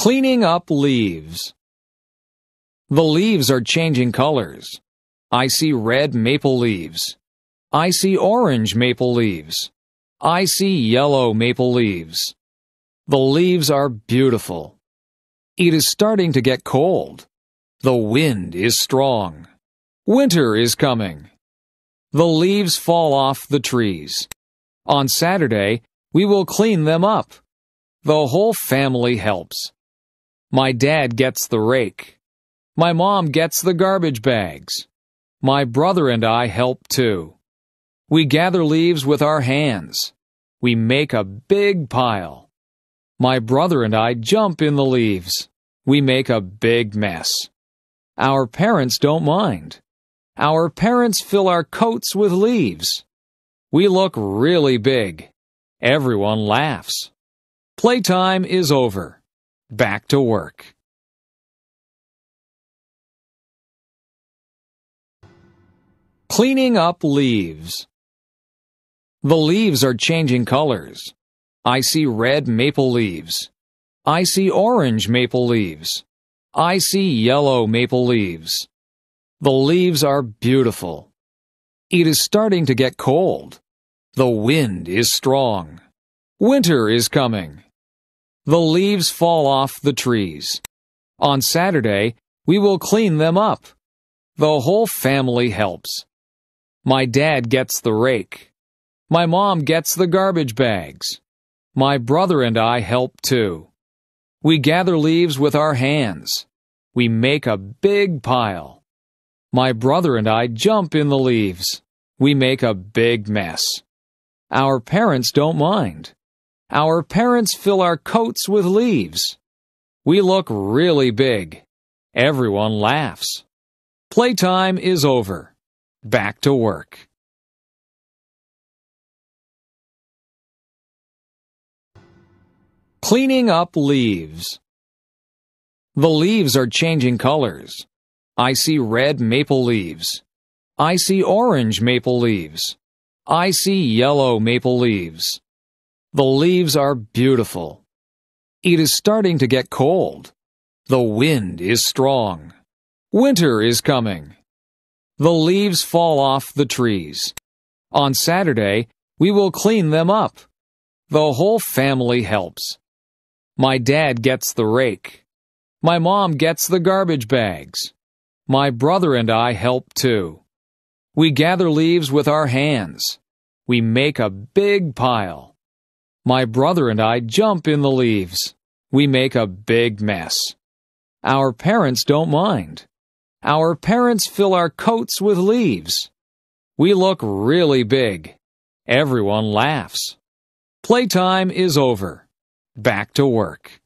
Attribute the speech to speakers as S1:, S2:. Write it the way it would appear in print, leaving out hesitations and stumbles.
S1: Cleaning up leaves. The leaves are changing colors. I see red maple leaves. I see orange maple leaves. I see yellow maple leaves. The leaves are beautiful. It is starting to get cold. The wind is strong. Winter is coming. The leaves fall off the trees. On Saturday, we will clean them up. The whole family helps. My dad gets the rake. My mom gets the garbage bags. My brother and I help too. We gather leaves with our hands. We make a big pile. My brother and I jump in the leaves. We make a big mess. Our parents don't mind. Our parents fill our coats with leaves. We look really big. Everyone laughs. Playtime is over. Back to work. Cleaning up leaves. The leaves are changing colors. I see red maple leaves. I see orange maple leaves. I see yellow maple leaves. The leaves are beautiful. It is starting to get cold. The wind is strong. Winter is coming. The leaves fall off the trees. On Saturday, we will clean them up. The whole family helps. My dad gets the rake. My mom gets the garbage bags. My brother and I help too. We gather leaves with our hands. We make a big pile. My brother and I jump in the leaves. We make a big mess. Our parents don't mind. Our parents fill our coats with leaves. We look really big. Everyone laughs. Playtime is over. Back to work. Cleaning up leaves. The leaves are changing colors. I see red maple leaves. I see orange maple leaves. I see yellow maple leaves. The leaves are beautiful. It is starting to get cold. The wind is strong. Winter is coming. The leaves fall off the trees. On Saturday, we will clean them up. The whole family helps. My dad gets the rake. My mom gets the garbage bags. My brother and I help too. We gather leaves with our hands. We make a big pile. My brother and I jump in the leaves. We make a big mess. Our parents don't mind. Our parents fill our coats with leaves. We look really big. Everyone laughs. Playtime is over. Back to work.